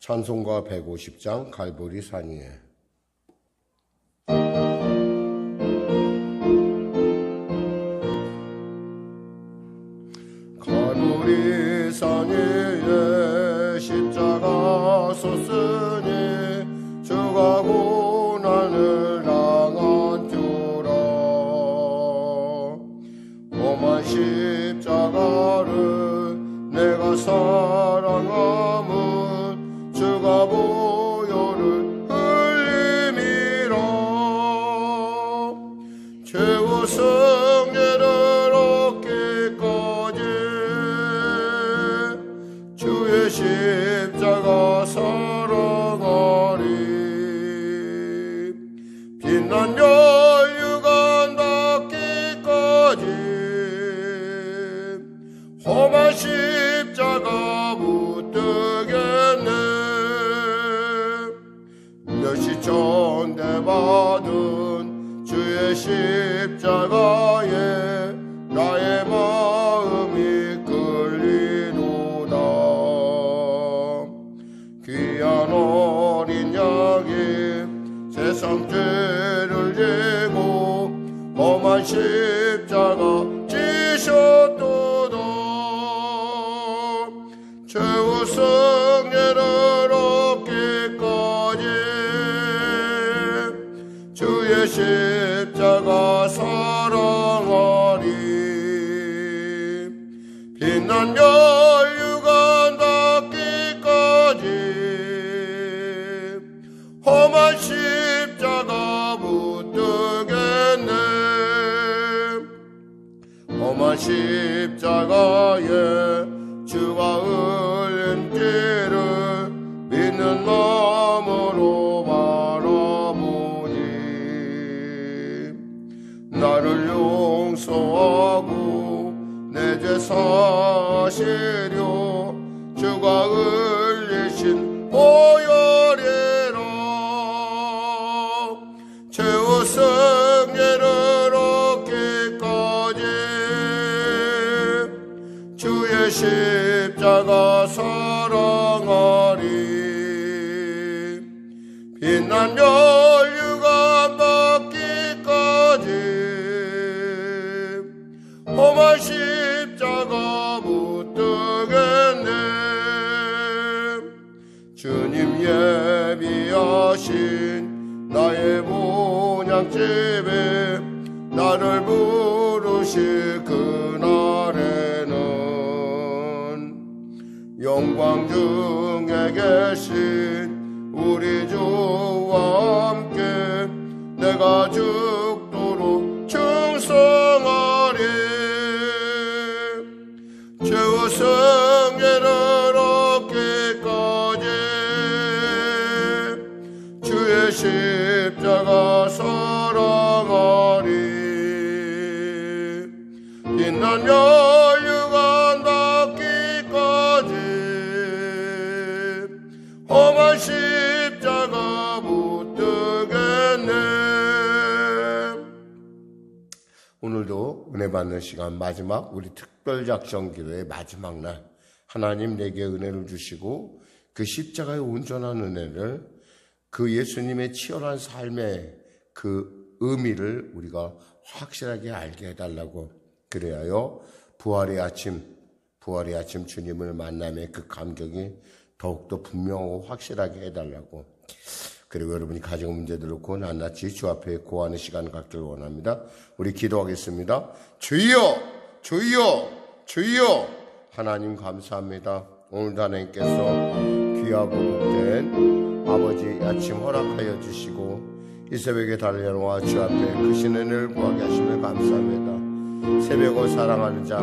찬송가 150장 갈보리 산 위에. 갈보리 산 위에 십자가 섰으니 주가 고난을 당한 뒤라. 험한 십자가를 내가 사랑함은 주가 보혈을 흘림이라. 죄와 성례를 얻기까지 주의 십자가 사랑하리. 빛난 혈육안 닿기까지 험한 십자가 붙들겠네. 멸시 전대받은 주의 십자가에 나의 마음이 끌리도다. 귀한 어린 양이 세상 죄를 지고 험한 십자가 지셨도다. 죄와 성례를 얻기까지 주의 십자가 사랑하리. 빛난 혈육안 닿기까지 험한 십자가 붙들겠네. 험한 십자가에 주가 흘린 피를 믿는 마음으로 바라보니 나를 용서하고 내 죄 사시려 주가 흘리신 보혈이라. 죄와 성례를 얻기까지 주의 십자가 사랑하리. 빛난 혈육안 닿기까지 험한 십자가 붙들겠네. 주님 예비하신 나의 본향집에 나를 부르실 그날에는 영광 중에 계신 우리 주와 함께 내가 죽도록 충성하리. 죄와 성례를 얻기까지 주의 십자가 사랑하리. 빛난 혈육안 닿기까지 험한 십자가 붙들겠네. 오늘도 은혜 받는 시간 마지막 우리 특별 작정 기도의 마지막 날, 하나님 내게 은혜를 주시고 그 십자가의 온전한 은혜를, 그 예수님의 치열한 삶의 그 의미를 우리가 확실하게 알게 해달라고, 그래야요 부활의 아침 주님을 만남의 그 감격이 더욱더 분명하고 확실하게 해달라고, 그리고 여러분이 가정 문제들을 고 낱낱이 주 앞에 고하는 시간 갖기를 원합니다. 우리 기도하겠습니다. 주여 주여 주여. 하나님 감사합니다. 오늘도 하나님께서 귀하고 복된 아버지 아침 허락하여 주시고 이 새벽에 달려와 주 앞에 그 신은혜를 구하게 하시며 감사합니다. 새벽을 사랑하는 자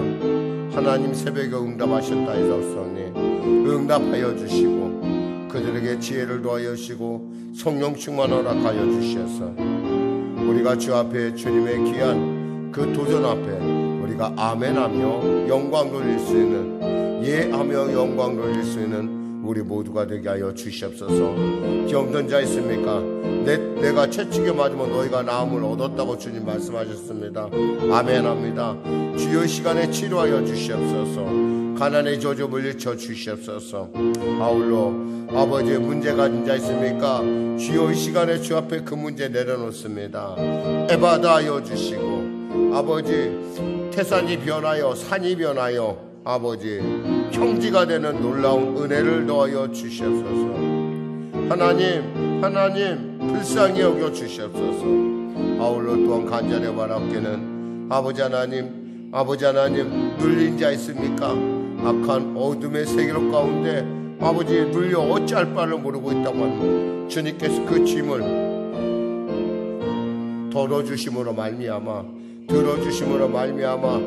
하나님, 새벽에 응답하셨다 하셨으니 응답하여 주시고 그들에게 지혜를 더하여 주시고 성령 충만 허락하여 주셔서 우리가 주 앞에 주님의 귀한 그 도전 앞에 우리가 아멘하며 영광 돌릴 수 있는, 예하며 영광 돌릴 수 있는 우리 모두가 되게 하여 주시옵소서. 병든 자 있습니까? 내가 채찍에 맞으면 너희가 나음을 얻었다고 주님 말씀하셨습니다. 아멘합니다. 주여 시간에 치료하여 주시옵소서. 가난의 저주 물리쳐 주시옵소서. 아울러 아버지 문제 가진 자 있습니까? 주여 이 시간에 주 앞에 그 문제 내려놓습니다. 에바다 하여 주시고 아버지 태산이 변하여 산이 변하여 아버지 평지가 되는 놀라운 은혜를 더하여 주시옵소서. 하나님 불쌍히 여겨 주시옵소서. 아울러 또한 간절히 바랍게는 아버지 하나님 눌린 자 있습니까? 악한 어둠의 세계로 가운데 아버지 눌려 어찌할 바를 모르고 있다고 하는 주님께서 그 짐을 덜어주심으로 말미암아 들어주심으로 말미암아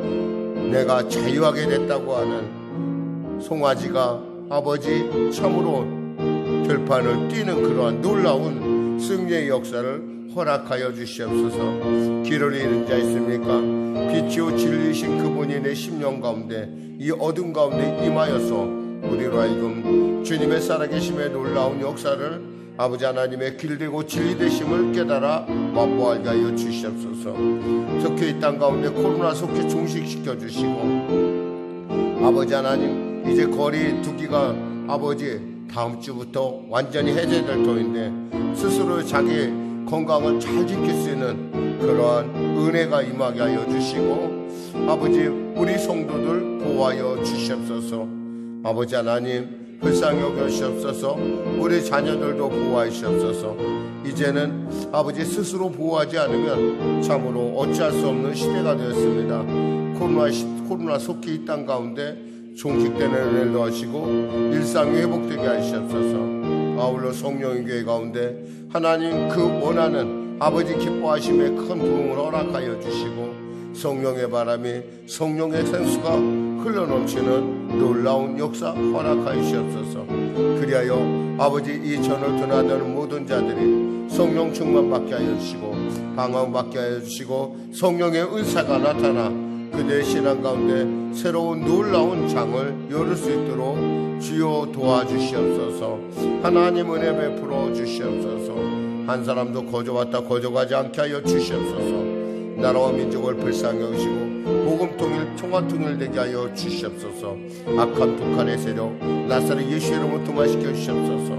내가 자유하게 됐다고 하는 송아지가 아버지 참으로 들판을 뛰는 그러한 놀라운 승리의 역사를 허락하여 주시옵소서. 길을 잃은 자 있습니까? 빛이요 진리이신 그분이 내 심령 가운데 이 어둠 가운데 임하여서 우리로 하여금 주님의 살아계심의 놀라운 역사를 아버지 하나님의 길되고 진리되심을 깨달아 맛보아게 하여 주시옵소서. 속해 이 땅 가운데 코로나 속해 종식시켜 주시고 아버지 하나님 이제 거리 두기가 아버지 다음 주부터 완전히 해제될 터인데 스스로 자기 건강을 잘 지킬 수 있는 그러한 은혜가 임하게 하여 주시고 아버지 우리 성도들 보호하여 주시옵소서. 아버지 하나님 불쌍히 여겨 주시옵소서. 우리 자녀들도 보호하여 주시옵소서. 이제는 아버지 스스로 보호하지 않으면 참으로 어찌할 수 없는 시대가 되었습니다. 코로나 속히 이 땅 가운데 종식되는 은혜를 더하시고 일상이 회복되게 하시옵소서. 아울러 성령의 교회 가운데 하나님 그 원하는 아버지 기뻐하심의 큰 부흥을 허락하여 주시고 성령의 바람이 성령의 생수가 흘러넘치는 놀라운 역사 허락하여 주시옵소서. 그리하여 아버지 이 전을 드나드는 모든 자들이 성령 충만 받게 하여 주시고 방황 받게 하여 주시고 성령의 은사가 나타나 그들의 신앙 가운데 새로운 놀라운 장을 열을 수 있도록 주여 도와주시옵소서. 하나님 은혜 베풀어 주시옵소서. 한 사람도 거저왔다 거저가지 않게 하여 주시옵소서. 나라와 민족을 불쌍히 여기시고 복음 통일 평화 통일되게 하여 주시옵소서. 악한 북한의 세력 나사렛 예수 이름으로 통화시켜 주시옵소서.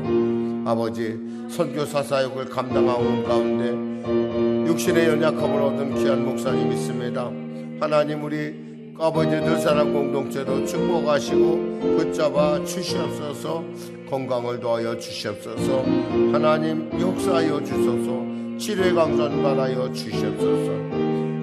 아버지 선교사 사역을 감당하는 가운데 육신의 연약함을 얻은 귀한 목사님 있습니다. 하나님 우리 아버지들 사랑 공동체도 축복하시고 붙잡아 주시옵소서. 건강을 도하여 주시옵소서. 하나님 역사하여 주소서. 치료의 강선 받아여 주시옵소서.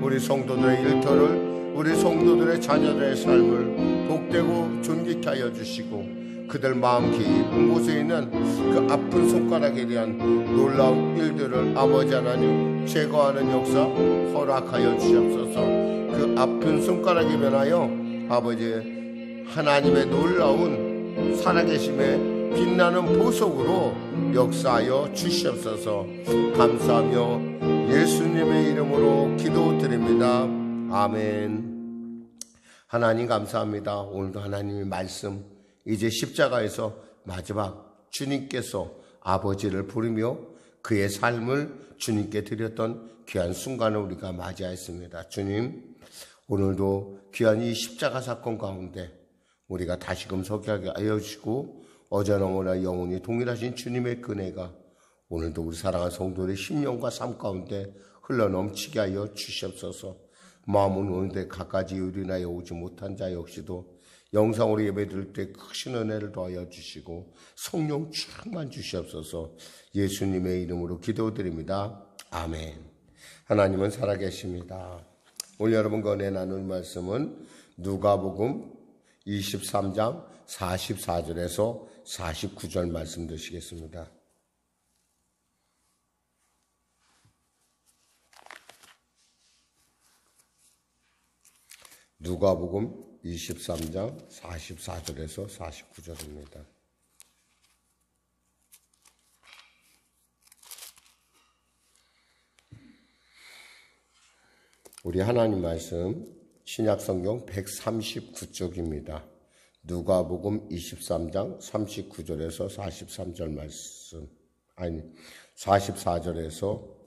우리 성도들의 일터를 우리 성도들의 자녀들의 삶을 복되고 존귀케 하여 주시고 그들 마음 깊은 곳에 있는 그 아픈 손가락에 대한 놀라운 일들을 아버지 하나님 제거하는 역사 허락하여 주시옵소서. 그 아픈 손가락에 변하여 아버지 하나님의 놀라운 살아계심의 빛나는 보석으로 역사하여 주시옵소서. 감사하며 예수님의 이름으로 기도드립니다. 아멘. 하나님 감사합니다. 오늘도 하나님의 말씀 이제 십자가에서 마지막 주님께서 아버지를 부르며 그의 삶을 주님께 드렸던 귀한 순간을 우리가 맞이하였습니다. 주님 오늘도 귀한 이 십자가 사건 가운데 우리가 다시금 서게 하여 주시고 어제나 오늘 영원히 동일하신 주님의 은혜가 오늘도 우리 사랑하는 성도들의 심령과 삶 가운데 흘러넘치게 하여 주시옵소서. 마음은 오는데 갖가지 유린하여 오지 못한 자 역시도 영상으로 예배드릴 때 크신 은혜를 더하여 주시고 성령 충만 주시옵소서. 예수님의 이름으로 기도드립니다. 아멘. 하나님은 살아계십니다. 오늘 여러분과 은혜 나눌 말씀은 누가복음 23장 44절에서 49절 말씀 드시겠습니다. 누가복음 23장 44절에서 49절입니다. 우리 하나님 말씀 신약성경 139쪽입니다. 누가복음 23장 39절에서 43절 말씀, 44절에서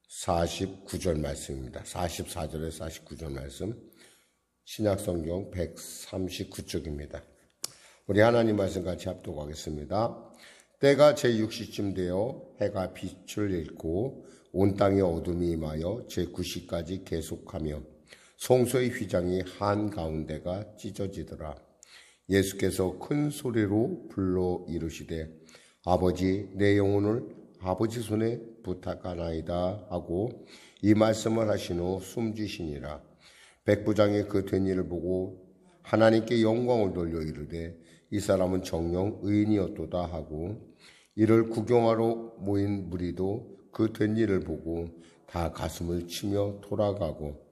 49절 말씀입니다. 44절에서 49절 말씀. 신약성경 139쪽입니다. 우리 하나님 말씀 같이 합독하겠습니다. 때가 제6시쯤 되어 해가 빛을 잃고 온 땅에 어둠이 임하여 제9시까지 계속하며 성소의 휘장이 한가운데가 찢어지더라. 예수께서 큰 소리로 불러 이르시되 아버지 내 영혼을 아버지 손에 부탁하나이다 하고 이 말씀을 하신 후 숨지시니라. 백부장이 그 된 일을 보고 하나님께 영광을 돌려 이르되 이 사람은 정녕 의인이었도다 하고 이를 구경하러 모인 무리도 그 된 일을 보고 다 가슴을 치며 돌아가고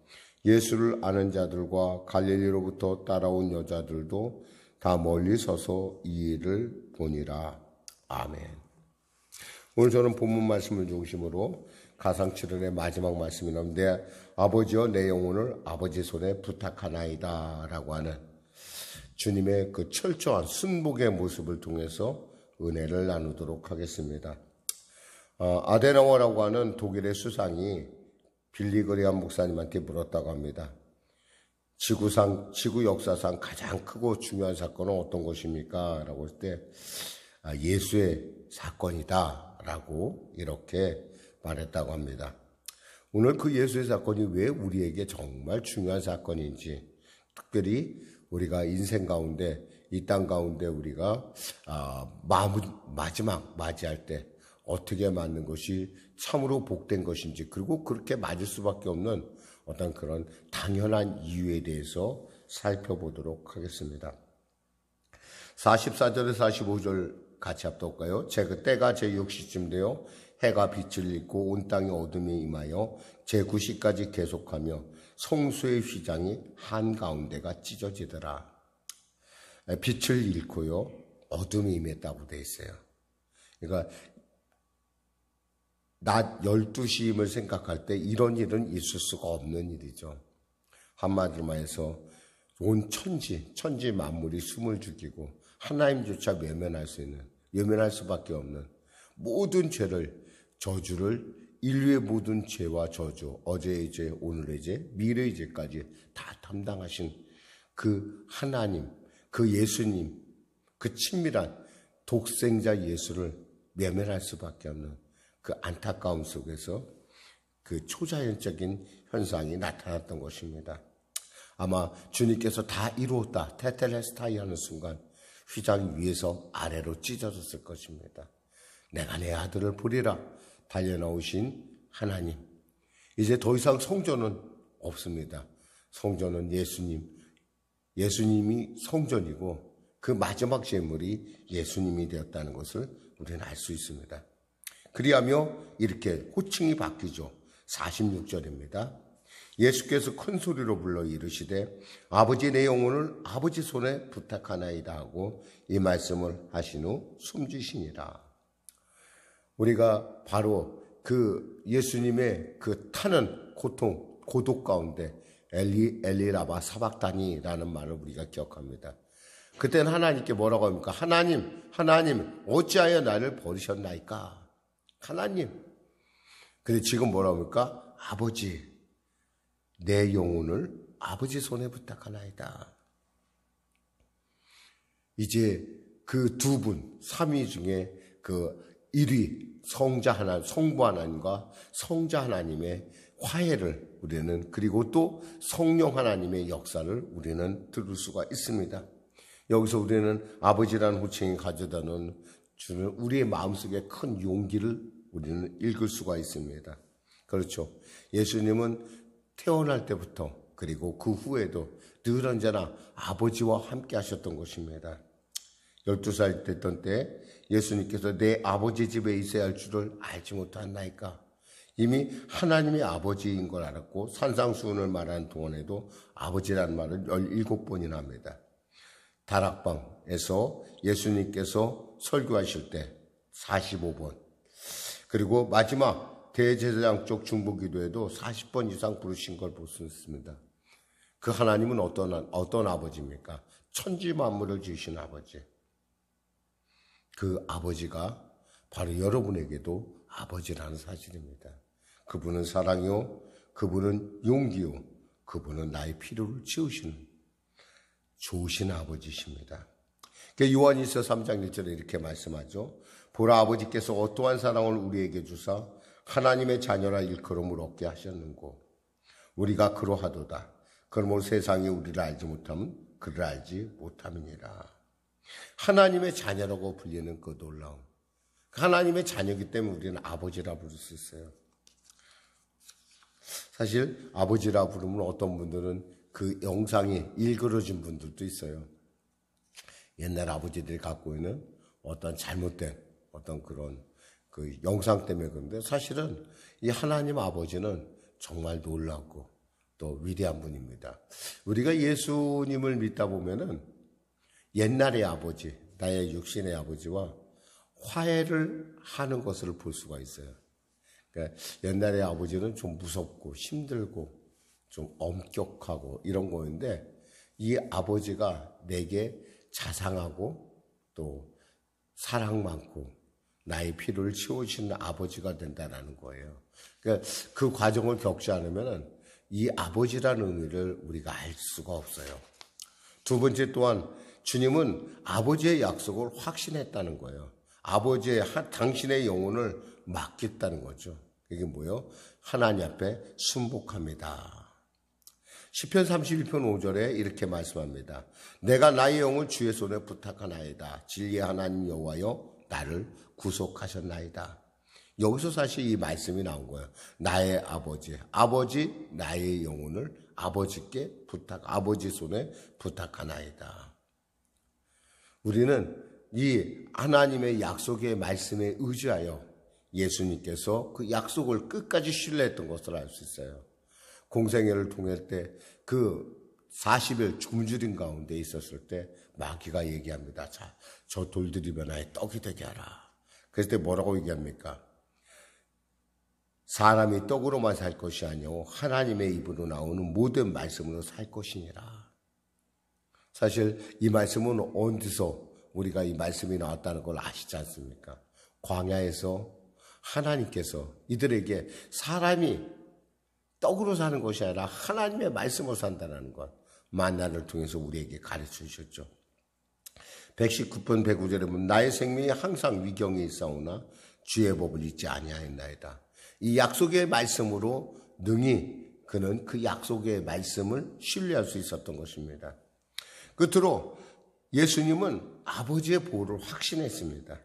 예수를 아는 자들과 갈릴리로부터 따라온 여자들도 다 멀리 서서 이 일을 보니라. 아멘. 오늘 저는 본문 말씀을 중심으로 가상칠언의 마지막 말씀이 나오는데 아버지여 내 영혼을 아버지 손에 부탁하나이다 라고 하는 주님의 그 철저한 순복의 모습을 통해서 은혜를 나누도록 하겠습니다. 아데나워라고 하는 독일의 수상이 빌리그리암 목사님한테 물었다고 합니다. 지구 역사상 가장 크고 중요한 사건은 어떤 것입니까? 라고 할 때 예수의 사건이다 라고 이렇게 말했다고 합니다. 오늘 그 예수의 사건이 왜 우리에게 정말 중요한 사건인지, 특별히 우리가 인생 가운데 이 땅 가운데 우리가 마지막 맞이할 때 어떻게 맞는 것이 참으로 복된 것인지, 그리고 그렇게 맞을 수밖에 없는 어떤 그런 당연한 이유에 대해서 살펴보도록 하겠습니다. 44절에서 45절 같이 합독할까요? 때가 제6시쯤 되어 해가 빛을 잃고 온 땅에 어둠이 임하여 제9시까지 계속하며 성소의 휘장이 한가운데가 찢어지더라. 빛을 잃고요, 어둠이 임했다고 되어 있어요. 그러니까 낮 12시임을 생각할 때 이런 일은 있을 수가 없는 일이죠. 한마디로 말해서 온 천지 만물이 숨을 죽이고 하나님조차 외면할 수밖에 없는 모든 저주를 인류의 모든 죄와 저주, 어제의 죄, 오늘의 죄, 미래의 죄까지 다 담당하신 그 하나님, 그 예수님, 그 친밀한 독생자 예수를 외면할 수밖에 없는 그 안타까움 속에서 그 초자연적인 현상이 나타났던 것입니다. 아마 주님께서 다 이루었다, 테텔레스타이 하는 순간 휘장 위에서 아래로 찢어졌을 것입니다. 내가 내 아들을 보리라 달려나오신 하나님. 이제 더 이상 성전은 없습니다. 성전은 예수님이 성전이고 그 마지막 제물이 예수님이 되었다는 것을 우리는 알 수 있습니다. 그리하며 이렇게 호칭이 바뀌죠. 46절입니다. 예수께서 큰 소리로 불러 이르시되 아버지 내 영혼을 아버지 손에 부탁하나이다 하고 이 말씀을 하신 후 숨지시니라. 우리가 바로 그 예수님의 그 타는 고통, 고독 가운데 엘리 라마 사박다니라는 말을 우리가 기억합니다. 그때는 하나님께 뭐라고 합니까? 하나님 어찌하여 나를 버리셨나이까? 하나님. 근데 지금 뭐라고 합니까? 아버지 내 영혼을 아버지 손에 부탁하나이다. 이제 그 두 분, 삼위 중에 그 1위 성부 하나님과 성자 하나님의 화해를 우리는, 그리고 또 성령 하나님의 역사를 우리는 들을 수가 있습니다. 여기서 우리는 아버지라는 호칭이 가져다는 주는 우리의 마음속에 큰 용기를 우리는 읽을 수가 있습니다. 그렇죠. 예수님은 태어날 때부터 그리고 그 후에도 늘 언제나 아버지와 함께 하셨던 것입니다. 12살 됐던 때 예수님께서 내 아버지 집에 있어야 할 줄을 알지 못했나이까? 이미 하나님이 아버지인 걸 알았고 산상수훈을 말하는 동안에도 아버지라는 말을 17번이나 합니다. 다락방에서 예수님께서 설교하실 때 45번, 그리고 마지막 대제사장 쪽 중보기도에도 40번 이상 부르신 걸 볼 수 있습니다. 그 하나님은 어떤 아버지입니까? 천지 만물을 지으신 아버지. 그 아버지가 바로 여러분에게도 아버지라는 사실입니다. 그분은 사랑이요, 그분은 용기요, 그분은 나의 필요를 채우시는 좋으신 아버지십니다. 요한일서 3장 1절에 이렇게 말씀하죠. 보라, 아버지께서 어떠한 사랑을 우리에게 주사 하나님의 자녀라 일컬음을 얻게 하셨는고 우리가 그러하도다. 그러므로 세상이 우리를 알지 못하면 그를 알지 못함이니라. 하나님의 자녀라고 불리는 그 놀라움. 하나님의 자녀이기 때문에 우리는 아버지라 부를 수 있어요. 사실 아버지라 부르면 어떤 분들은 그 영상이 일그러진 분들도 있어요. 옛날 아버지들이 갖고 있는 어떤 잘못된 어떤 그런 그 영상 때문에 그런데 사실은 이 하나님 아버지는 정말 놀랍고 또 위대한 분입니다. 우리가 예수님을 믿다 보면은 옛날의 아버지, 나의 육신의 아버지와 화해를 하는 것을 볼 수가 있어요. 그러니까 옛날의 아버지는 좀 무섭고 힘들고 좀 엄격하고 이런 거였는데 이 아버지가 내게 자상하고 또 사랑 많고 나의 필요를 채워주시는 아버지가 된다는 거예요. 그러니까 그 과정을 겪지 않으면 이 아버지라는 의미를 우리가 알 수가 없어요. 두 번째 또한 주님은 아버지의 약속을 확신했다는 거예요. 아버지의 당신의 영혼을 맡겠다는 거죠. 이게 뭐예요? 하나님 앞에 순복합니다. 시편 32편 5절에 이렇게 말씀합니다. 내가 나의 영을 주의 손에 부탁하나이다. 진리의 하나님 여호와여 나를 구속하셨나이다. 여기서 사실 이 말씀이 나온 거예요. 나의 아버지 나의 영혼을 아버지께 아버지 손에 부탁하나이다. 우리는 이 하나님의 약속의 말씀에 의지하여 예수님께서 그 약속을 끝까지 신뢰했던 것을 알 수 있어요. 공생애를 통할 때 그 40일 굶주린 가운데 있었을 때 마귀가 얘기합니다. 자, 저 돌들이 변화에 떡이 되게 하라. 그랬을 때 뭐라고 얘기합니까? 사람이 떡으로만 살 것이 아니오 하나님의 입으로 나오는 모든 말씀으로 살 것이니라. 사실 이 말씀은 어디서 우리가 이 말씀이 나왔다는 걸 아시지 않습니까? 광야에서 하나님께서 이들에게 사람이 떡으로 사는 것이 아니라 하나님의 말씀으로 산다는 것, 만나를 통해서 우리에게 가르쳐 주셨죠. 119편 109절에 보면 나의 생명이 항상 위경에 있사오나 주의 법을 잊지 아니하였나이다. 이 약속의 말씀으로 능히 그는 그 약속의 말씀을 신뢰할 수 있었던 것입니다. 끝으로 예수님은 아버지의 보호를 확신했습니다.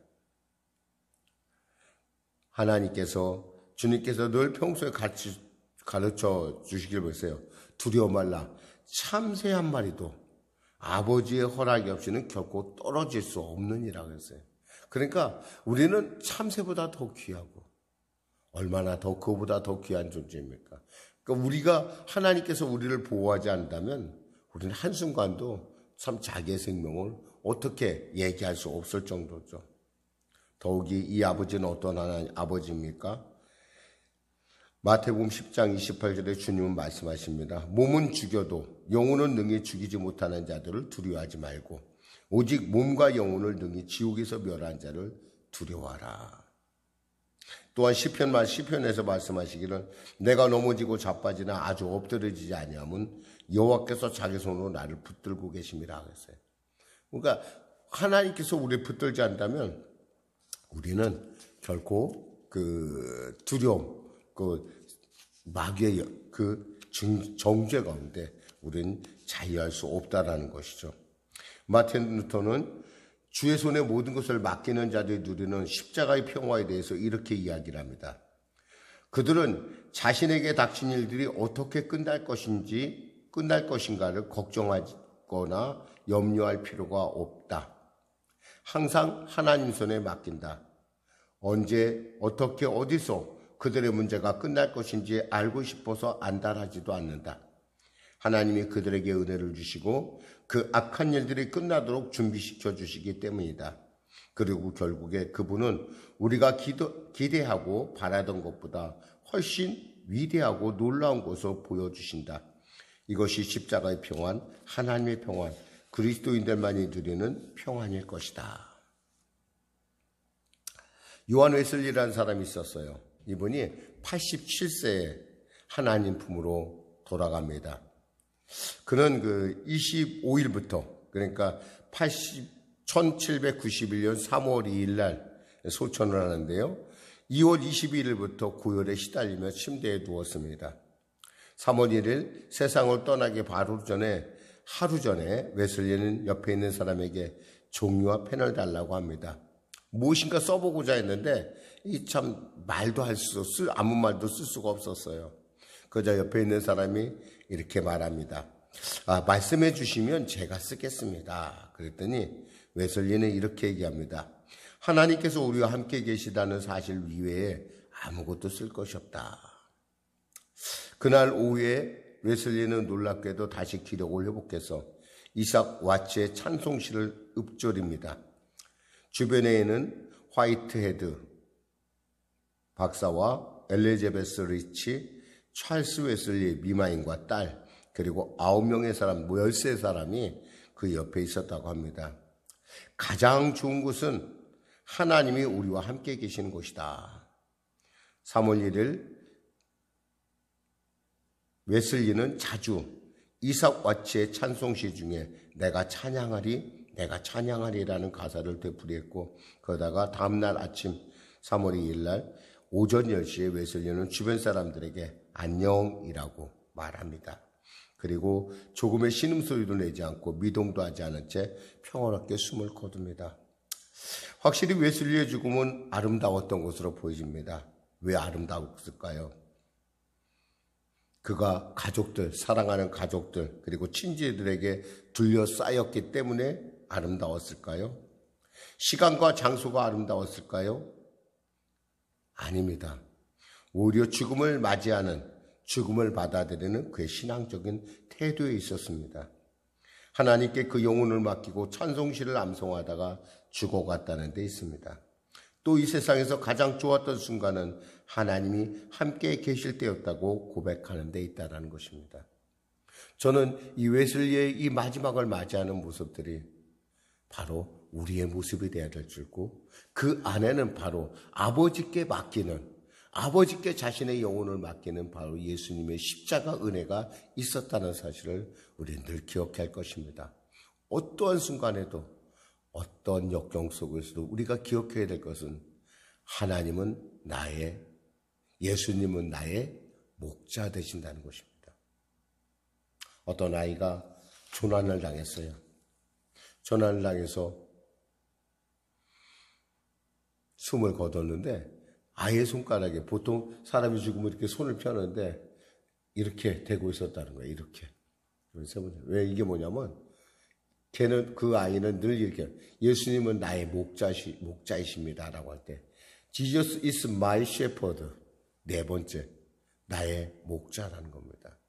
주님께서 늘 평소에 가르쳐 주시길 보세요. 두려워 말라. 참새 한 마리도 아버지의 허락이 없이는 결코 떨어질 수 없느니라 그랬어요. 그러니까 우리는 참새보다 더 귀하고 얼마나 더 그보다 더 귀한 존재입니까? 그러니까 우리가 하나님께서 우리를 보호하지 않는다면 우리는 한순간도 참 자기의 생명을 어떻게 얘기할 수 없을 정도죠. 더욱이 이 아버지는 어떤 하나님 아버지입니까? 마태복음 10장 28절에 주님은 말씀하십니다. 몸은 죽여도 영혼은 능히 죽이지 못하는 자들을 두려워하지 말고 오직 몸과 영혼을 능히 지옥에서 멸한 자를 두려워하라. 또한 시편에서 말씀하시기를 내가 넘어지고 자빠지나 아주 엎드러지지 아니하면 여호와께서 자기 손으로 나를 붙들고 계심이라 그랬어요. 그러니까 하나님께서 우리를 붙들지 않다면 우리는 결코 그 두려움, 그 마귀의 그 정죄 가운데 우리는 자유할 수 없다라는 것이죠. 마틴 루터는 주의 손에 모든 것을 맡기는 자들이 누리는 십자가의 평화에 대해서 이렇게 이야기를 합니다. 그들은 자신에게 닥친 일들이 어떻게 끝날 것인가를 걱정하거나 염려할 필요가 없다. 항상 하나님 손에 맡긴다. 언제, 어떻게, 어디서 그들의 문제가 끝날 것인지 알고 싶어서 안달하지도 않는다. 하나님이 그들에게 은혜를 주시고 그 악한 일들이 끝나도록 준비시켜 주시기 때문이다. 그리고 결국에 그분은 우리가 기대하고 바라던 것보다 훨씬 위대하고 놀라운 것을 보여주신다. 이것이 십자가의 평안, 하나님의 평안, 그리스도인들만이 누리는 평안일 것이다. 요한 웨슬리라는 사람이 있었어요. 이분이 87세에 하나님 품으로 돌아갑니다. 그는 그 25일부터 그러니까 1791년 3월 2일 날 소천을 하는데요. 2월 22일부터 고열에 시달리며 침대에 누웠습니다. 3월 1일 세상을 떠나기 하루 전에 웨슬리는 옆에 있는 사람에게 종이와 펜을 달라고 합니다. 무엇인가 써보고자 했는데 참 말도 아무 말도 쓸 수가 없었어요. 그저 옆에 있는 사람이 이렇게 말합니다. 말씀해 주시면 제가 쓰겠습니다. 그랬더니 웨슬리는 이렇게 얘기합니다. 하나님께서 우리와 함께 계시다는 사실 이외에 아무것도 쓸 것이 없다. 그날 오후에 웨슬리는 놀랍게도 다시 기록을 회복해서 이삭 와츠의 찬송시를 읊조립니다. 주변에는 화이트헤드 박사와 엘리자베스 리치, 찰스 웨슬리 미마인과 딸, 그리고 9명의 사람, 13사람이 그 옆에 있었다고 합니다. 가장 좋은 것은 하나님이 우리와 함께 계시는 곳이다. 3월 1일 웨슬리는 자주 이삭 와츠의 찬송시 중에 내가 찬양하리라는 가사를 되풀이했고, 그러다가 다음날 아침 3월 2일 날 오전 10시에 웨슬리는 주변 사람들에게 안녕이라고 말합니다. 그리고 조금의 신음소리도 내지 않고 미동도 하지 않은 채 평화롭게 숨을 거둡니다. 확실히 웨슬리의 죽음은 아름다웠던 것으로 보여집니다. 왜 아름다웠을까요? 그가 사랑하는 가족들, 그리고 친지들에게 둘러싸였기 때문에 아름다웠을까요? 시간과 장소가 아름다웠을까요? 아닙니다. 오히려 죽음을 맞이하는, 죽음을 받아들이는 그의 신앙적인 태도에 있었습니다. 하나님께 그 영혼을 맡기고 찬송시를 암송하다가 죽어갔다는 데 있습니다. 또 이 세상에서 가장 좋았던 순간은 하나님이 함께 계실 때였다고 고백하는 데 있다는 것입니다. 저는 이 웨슬리의 이 마지막을 맞이하는 모습들이 바로 우리의 모습이 되어야 될 줄고, 그 안에는 바로 아버지께 자신의 영혼을 맡기는 바로 예수님의 십자가 은혜가 있었다는 사실을 우리는 늘 기억해야 할 것입니다. 어떠한 순간에도, 어떤 역경 속에서도 우리가 기억해야 될 것은 예수님은 나의 목자 되신다는 것입니다. 어떤 아이가 조난을 당했어요. 조난을 당해서 숨을 거뒀는데 아이의 손가락에, 보통 사람이 죽으면 이렇게 손을 펴는데 이렇게 대고 있었다는 거예요. 이렇게. 왜 이게 뭐냐면 그 아이는 늘 이렇게 예수님은 나의 목자이십니다라고 할 때 Jesus is my shepherd. 네 번째, 나의 목자라는 겁니다.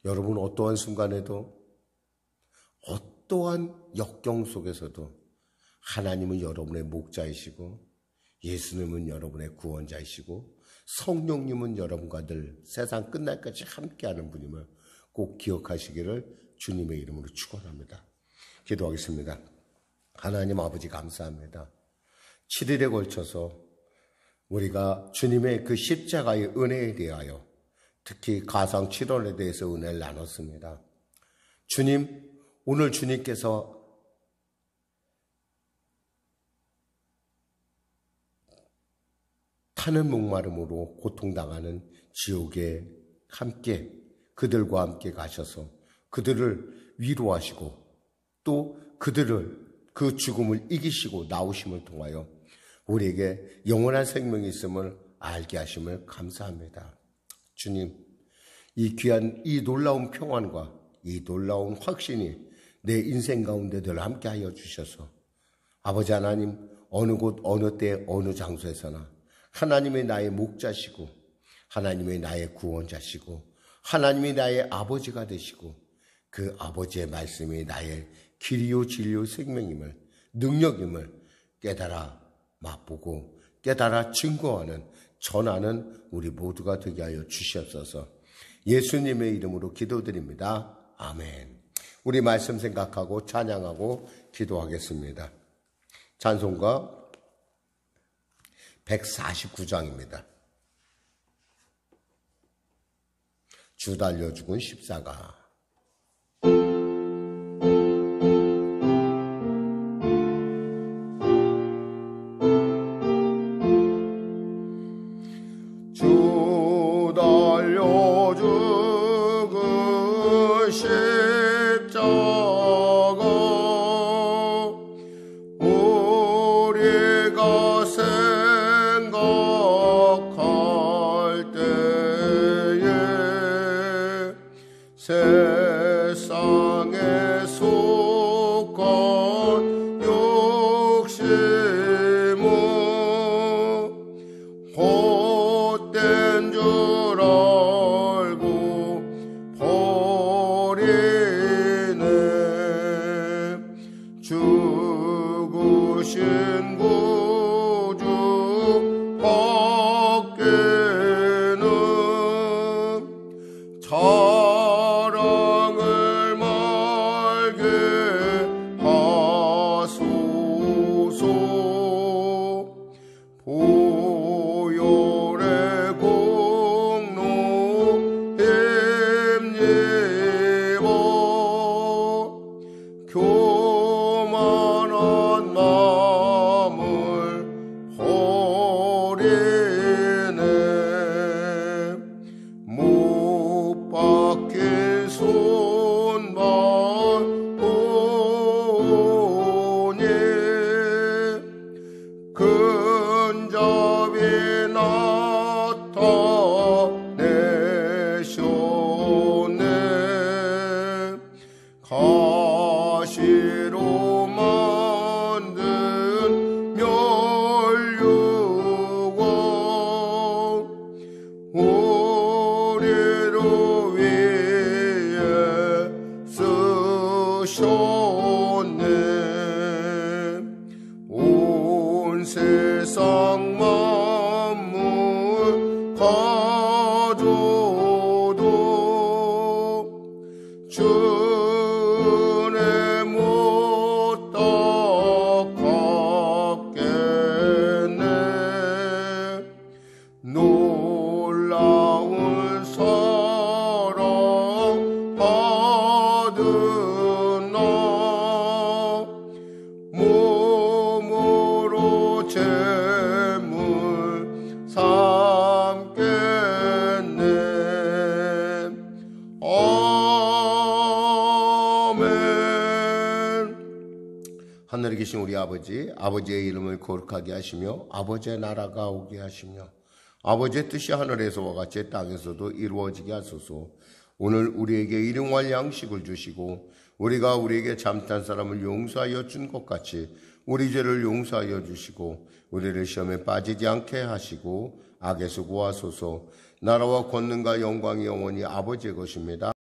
여러분 어떠한 순간에도, 어떠한 역경 속에서도 하나님은 여러분의 목자이시고, 예수님은 여러분의 구원자이시고, 성령님은 여러분과 늘 세상 끝날까지 함께하는 분임을 꼭 기억하시기를 주님의 이름으로 축원합니다. 기도하겠습니다. 하나님 아버지 감사합니다. 7일에 걸쳐서 우리가 주님의 그 십자가의 은혜에 대하여, 특히 가상 7월에 대해서 은혜를 나눴습니다. 주님, 오늘 주님께서 타는 목마름으로 고통당하는 지옥에 그들과 함께 가셔서 그들을 위로하시고, 또 그 죽음을 이기시고 나오심을 통하여 우리에게 영원한 생명이 있음을 알게 하심을 감사합니다. 주님, 이 귀한, 이 놀라운 평안과 이 놀라운 확신이 내 인생 가운데 늘 함께하여 주셔서 아버지 하나님, 어느 곳, 어느 때, 어느 장소에서나 하나님의 나의 목자시고, 하나님의 나의 구원자시고, 하나님이 나의 아버지가 되시고, 그 아버지의 말씀이 나의 길이요 진리요 생명임을, 능력임을 깨달아 맛보고 깨달아 증거하는, 전하는 우리 모두가 되게 하여 주시옵소서. 예수님의 이름으로 기도드립니다. 아멘. 우리 말씀 생각하고 찬양하고 기도하겠습니다. 찬송가 149장입니다. 주 달려 죽은 십자가. 있으면 헛된 줄 알고 버리네. 죽으신 구주 밖에는 자랑을 말게 하소서. 보혈의 공로 힘입어 교만한 마음을 버리네. 못 박힌 손발 보니 근접이 나타내셨네. 가시로 만든 면류관 우리를 위해 쓰셨네. 온 세상 만물 가져도 주네 못 닦았겠네. 놀라운 사랑 받은 나 몸으로 제물 삼겠네. 아멘. 하늘에 계신 우리 아버지, 아버지의 이름을 거룩하게 하시며 아버지의 나라가 오게 하시며 아버지의 뜻이 하늘에서와 같이 땅에서도 이루어지게 하소서. 오늘 우리에게 일용할 양식을 주시고 우리가 우리에게 잘못한 사람을 용서하여 준 것 같이 우리 죄를 용서하여 주시고 우리를 시험에 빠지지 않게 하시고 악에서 구하소서. 나라와 권능과 영광이 영원히 아버지의 것입니다.